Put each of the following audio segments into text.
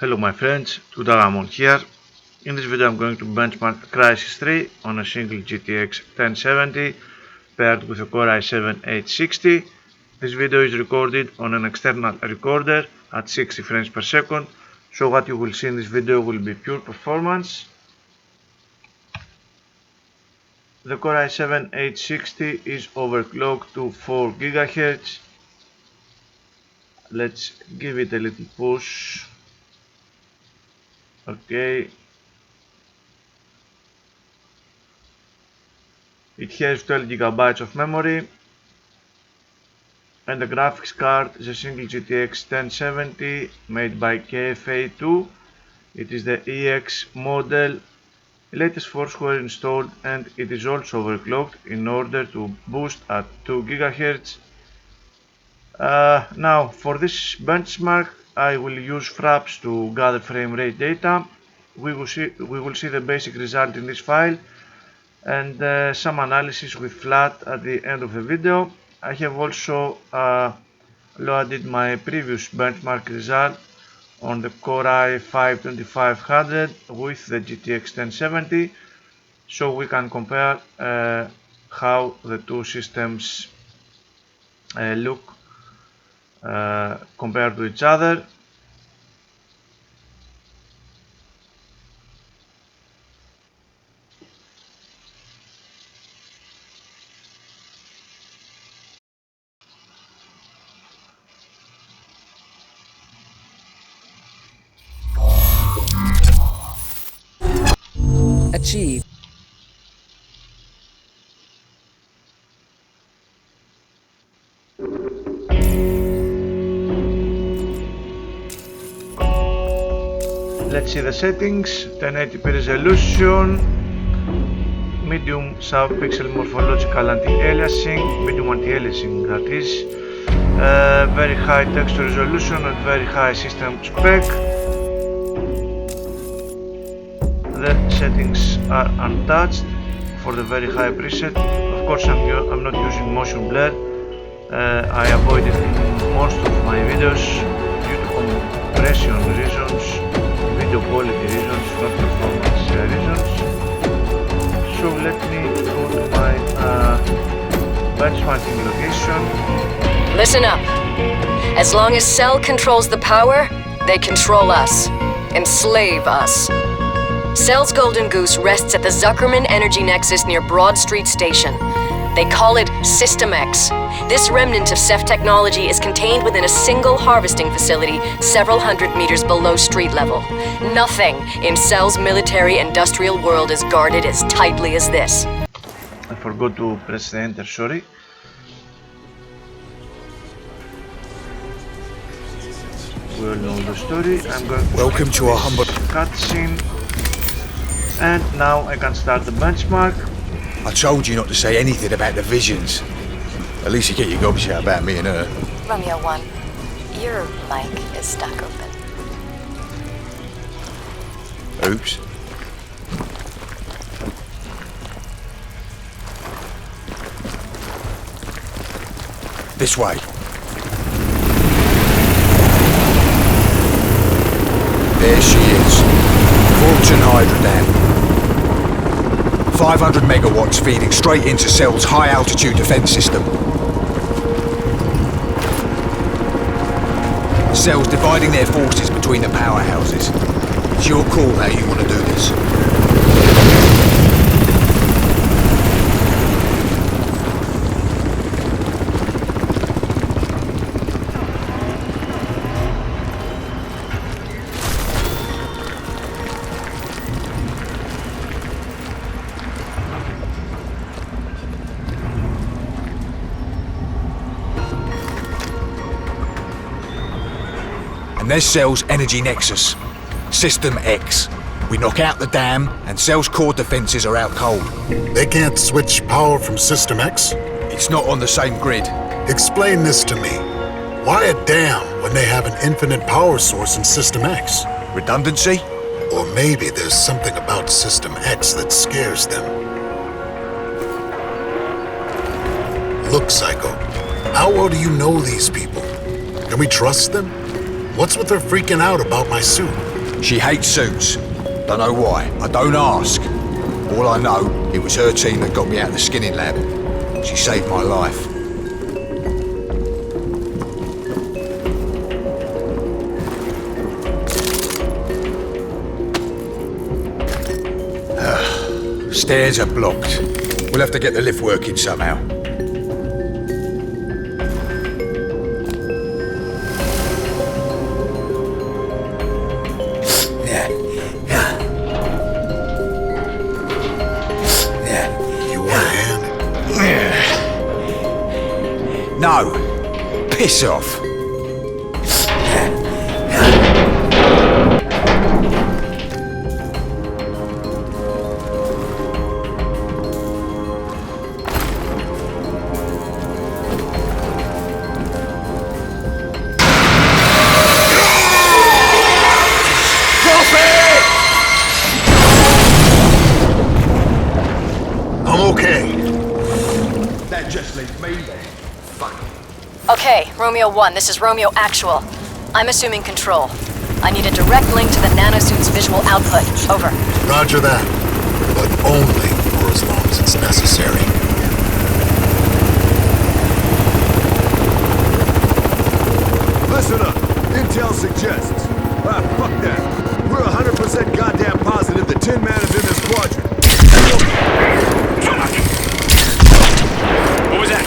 Hello my friends, Tudaramon here. In this video I'm going to benchmark Crysis 3 on a single GTX 1070 paired with a Core i7-860. This video is recorded on an external recorder at 60 frames per second, so what you will see in this video will be pure performance. The Core i7-860 is overclocked to 4 GHz. Let's give it a little push. Okay, it has 12 GB of memory and the graphics card is a single GTX 1070 made by KFA2. It is the EX model. Latest force were installed and it is also overclocked in order to boost at 2 GHz. Now for this benchmark I will use fraps to gather frame rate data. We will see the basic result in this file and some analysis with flat at the end of the video. I have also loaded my previous benchmark result on the Core i5-2500 with the GTX 1070, so we can compare how the two systems look compared to each other. Achieve. Let's see the settings. 1080p resolution, medium sub-pixel morphological anti-aliasing, medium anti-aliasing that is, very high texture resolution and very high system spec. The settings are untouched for the very high preset. Of course I'm not using motion blur. I avoid it in most of my videos due to compression reasons, video quality reasons, not performance reasons. So let me go to my benchmarking location. Listen up. As long as Cell controls the power, they control us. Enslave us. Cell's Golden Goose rests at the Zuckerman Energy Nexus near Broad Street Station. They call it System X. This remnant of Ceph technology is contained within a single harvesting facility several hundred meters below street level. Nothing in Cell's military-industrial world is guarded as tightly as this. I forgot to press the enter, sorry. We all know the story. I'm going to Welcome to our humble cutscene. And now I can start the benchmark. I told you not to say anything about the visions. At least you get your gobs out about me and her. Romeo 1, your mic is stuck open. Oops. This way. There she is. Fulton Hydrodam. 500 megawatts feeding straight into Cell's high-altitude defense system. Cell's dividing their forces between the powerhouses. It's your call how you want to do this. And there's Cell's energy nexus, System X. We knock out the dam, and Cell's core defenses are out cold. They can't switch power from System X? It's not on the same grid. Explain this to me. Why a dam when they have an infinite power source in System X? Redundancy? Or maybe there's something about System X that scares them. Look, Psycho, how well do you know these people? Can we trust them? What's with her freaking out about my suit? She hates suits. Don't know why. I don't ask. All I know, it was her team that got me out of the skinning lab. She saved my life. Stairs are blocked. We'll have to get the lift working somehow. No. Piss off. I'm okay. That just leaves me there. Fuck. Okay, Romeo 1, this is Romeo Actual. I'm assuming control. I need a direct link to the nanosuit's visual output. Over. Roger that. But only for as long as it's necessary. Listen up. Intel suggests. Fuck that. We're 100% goddamn positive the Tin Man is in this quadrant. What was that?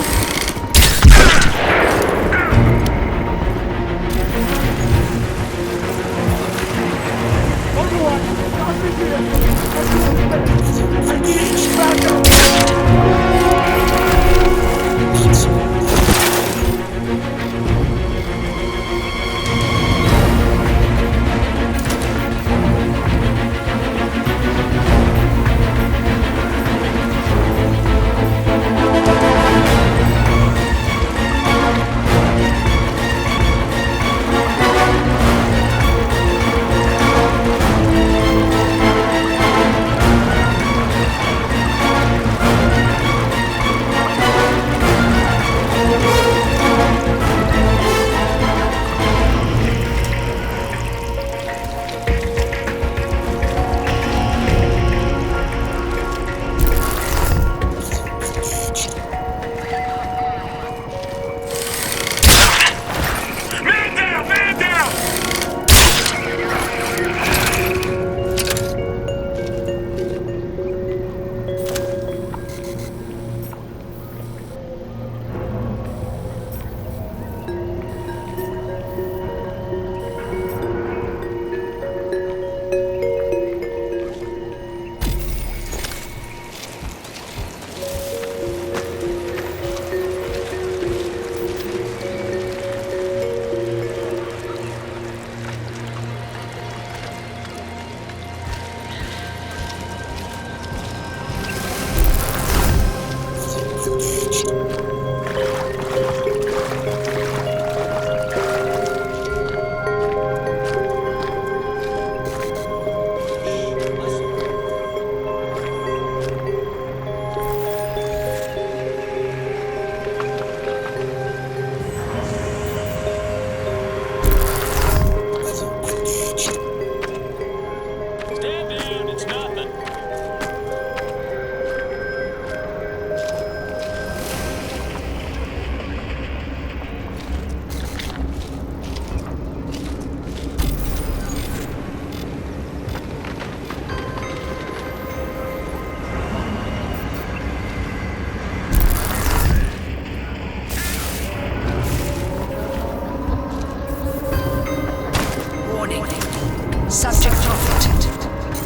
Subject conflict.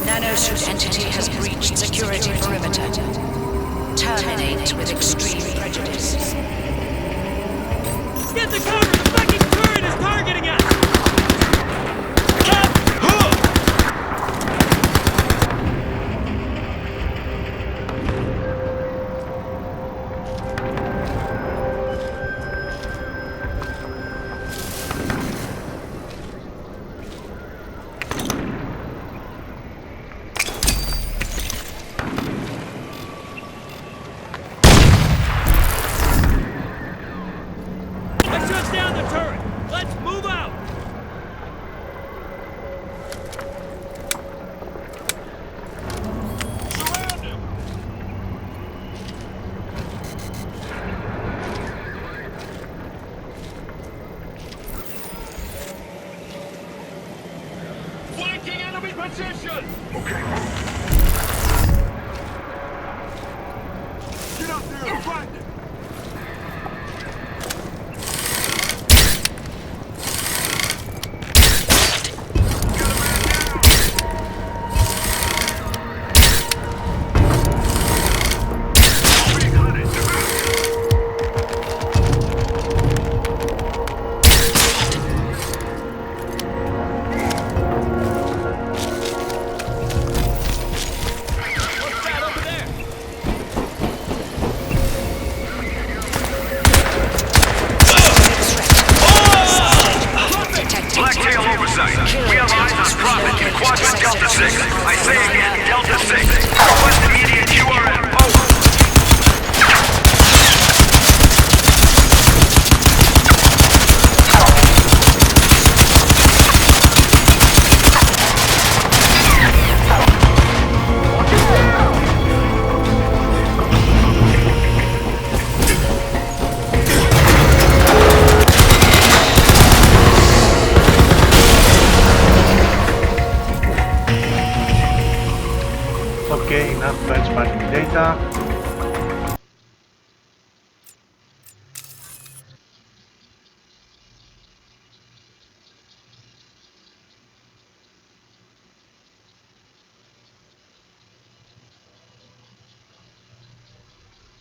Nanosuit entity has breached security perimeter. Terminate with extreme prejudice. Get the cover! The fucking turret is targeting us! Let's Position! Okay. Get up there and fight it! I say again, Delta 6. Request immediate URL. Over. Okay, enough benchmarking data.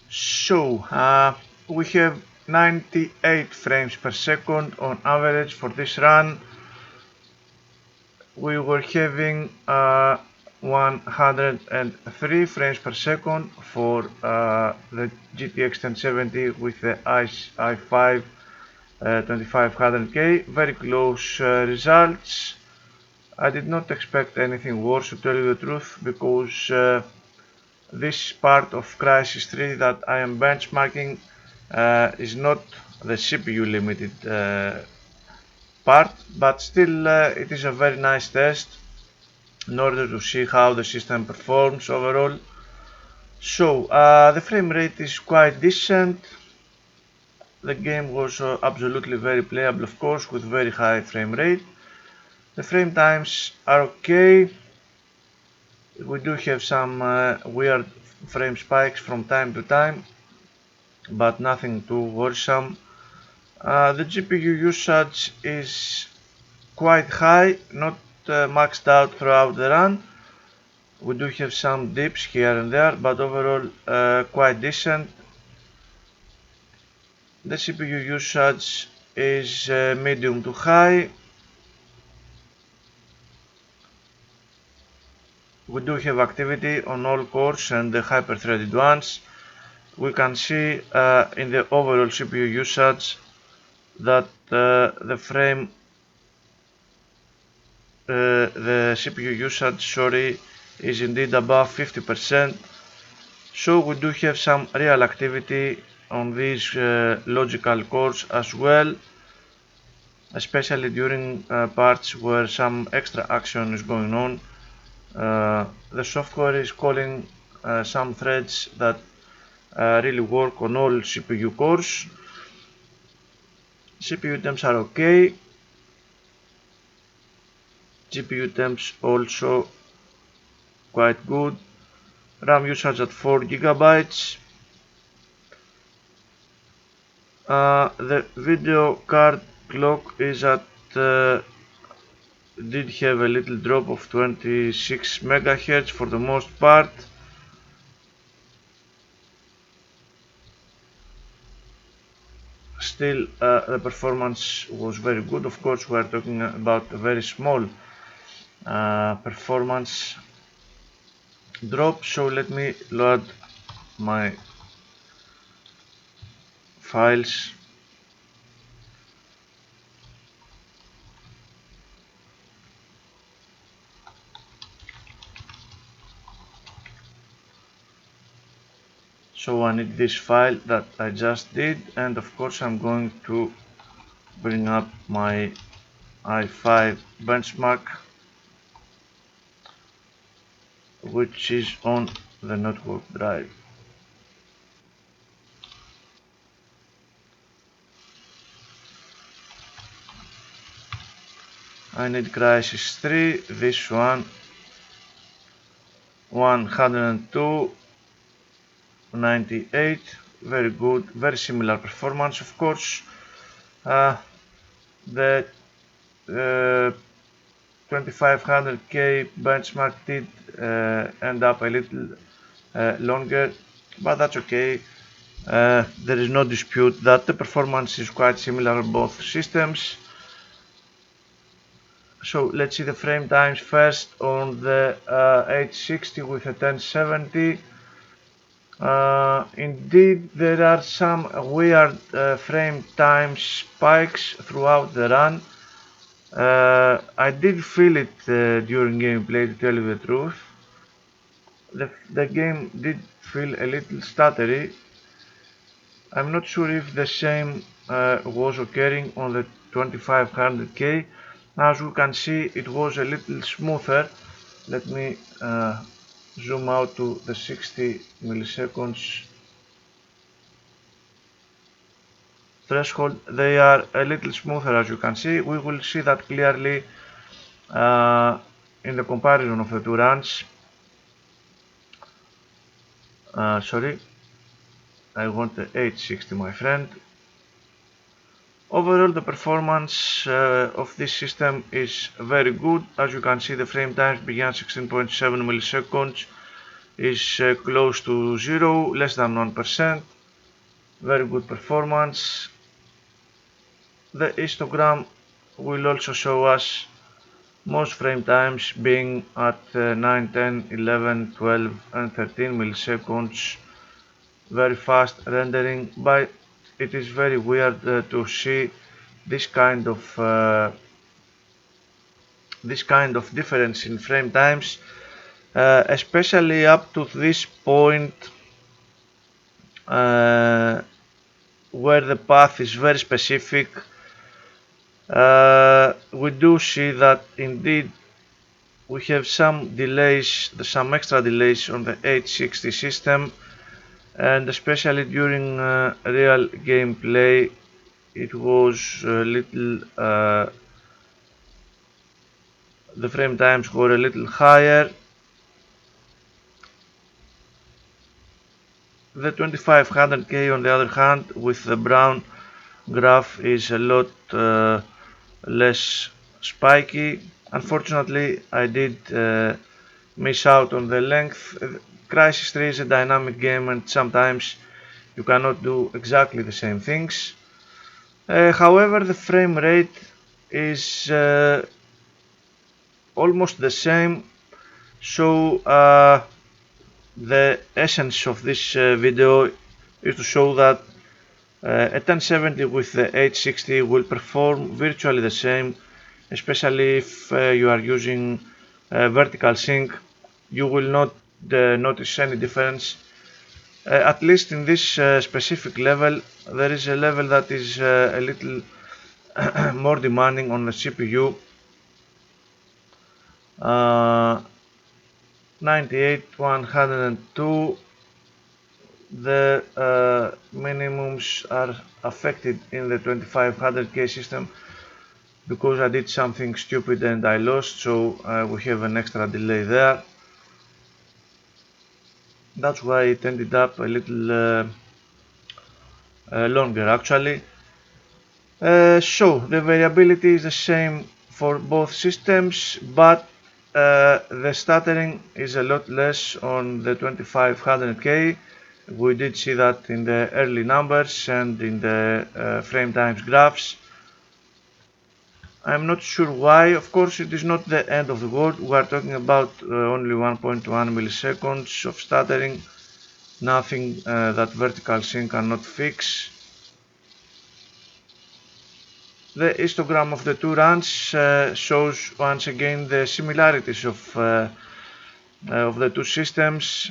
So, we have 98 frames per second on average for this run. We were having 103 frames per second for the GTX 1070 with the i5 2500K. Very close results. I did not expect anything worse, to tell you the truth, because this part of Crysis 3 that I am benchmarking is not the CPU limited part, but still it is a very nice test in order to see how the system performs overall. So the frame rate is quite decent. The game was absolutely very playable, of course, with very high frame rate. The frame times are okay. We do have some weird frame spikes from time to time, but nothing too worrisome. The GPU usage is quite high, not maxed out throughout the run. We do have some dips here and there, but overall quite decent. The CPU usage is medium to high. We do have activity on all cores and the hyper-threaded ones. We can see in the overall CPU usage that the CPU usage, is indeed above 50%. So we do have some real activity on these logical cores as well, especially during parts where some extra action is going on. The software is calling some threads that really work on all CPU cores. CPU temps are okay. GPU temps also quite good. RAM usage at 4 GB. The video card clock is at did have a little drop of 26 MHz for the most part. Still the performance was very good. Of course, we are talking about a very small performance drop. So let me load my files. So I need this file that I just did, and of course I'm going to bring up my i5 benchmark, which is on the network drive. I need Crysis 3, this one, 102, 98, very good, very similar performance of course. The 2500K benchmark did end up a little longer, but that's okay. There is no dispute that the performance is quite similar on both systems. So let's see the frame times first on the 860 with a 1070. Indeed, there are some weird frame time spikes throughout the run. I did feel it during gameplay, to tell you the truth. The game did feel a little stuttery. I'm not sure if the same was occurring on the 2500K. As you can see, it was a little smoother. Let me zoom out to the 60 milliseconds threshold. They are a little smoother, as you can see. We will see that clearly in the comparison of the two runs. Sorry, I want the 860, my friend. Overall, the performance of this system is very good. As you can see, the frame times began 16.7 milliseconds, is close to 0, less than 1%. Very good performance. The histogram will also show us most frame times being at 9, 10, 11, 12 and 13 milliseconds. Very fast rendering, but it is very weird to see this kind of difference in frame times, especially up to this point where the path is very specific. We do see that indeed we have some delays, some extra delays on the 860 system, and especially during real gameplay it was a little the frame times were a little higher. The 2500K on the other hand, with the brown graph, is a lot less spiky. Unfortunately, I did miss out on the length. Crysis 3 is a dynamic game and sometimes you cannot do exactly the same things. However, the frame rate is almost the same, so the essence of this video is to show that a 1070 with the 860 will perform virtually the same, especially if you are using vertical sync. You will not notice any difference. At least in this specific level. There is a level that is a little more demanding on the CPU. 98, 102. The minimums are affected in the 2500K system because I did something stupid and I lost, so we have an extra delay there. That's why it ended up a little longer actually. So the variability is the same for both systems, but the stuttering is a lot less on the 2500K. We did see that in the early numbers and in the frame times graphs. I'm not sure why. Of course, it is not the end of the world. We are talking about only 1.1 milliseconds of stuttering, nothing that vertical sync cannot fix. The histogram of the two runs shows once again the similarities of the two systems.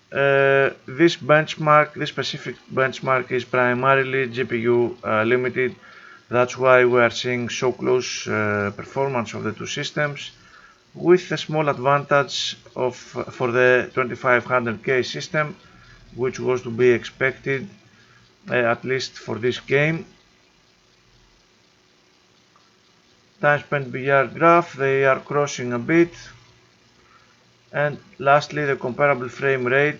This specific benchmark is primarily GPU limited. That's why we are seeing so close performance of the two systems, with a small advantage for the 2500K system, which was to be expected, at least for this game. Time spent per graph, they are crossing a bit. And lastly, the comparable frame rate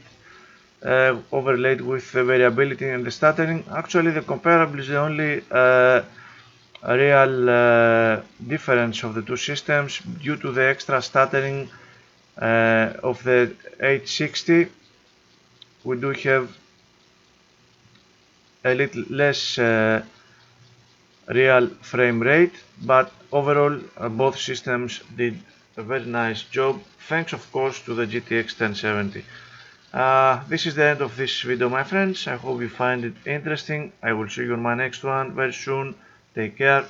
overlaid with the variability and the stuttering. Actually, the comparable is the only real difference of the two systems due to the extra stuttering of the 860. We do have a little less real frame rate, but overall both systems did a very nice job, thanks of course to the GTX 1070. This is the end of this video, my friends. I hope you find it interesting. I will see you on my next one very soon. Take care.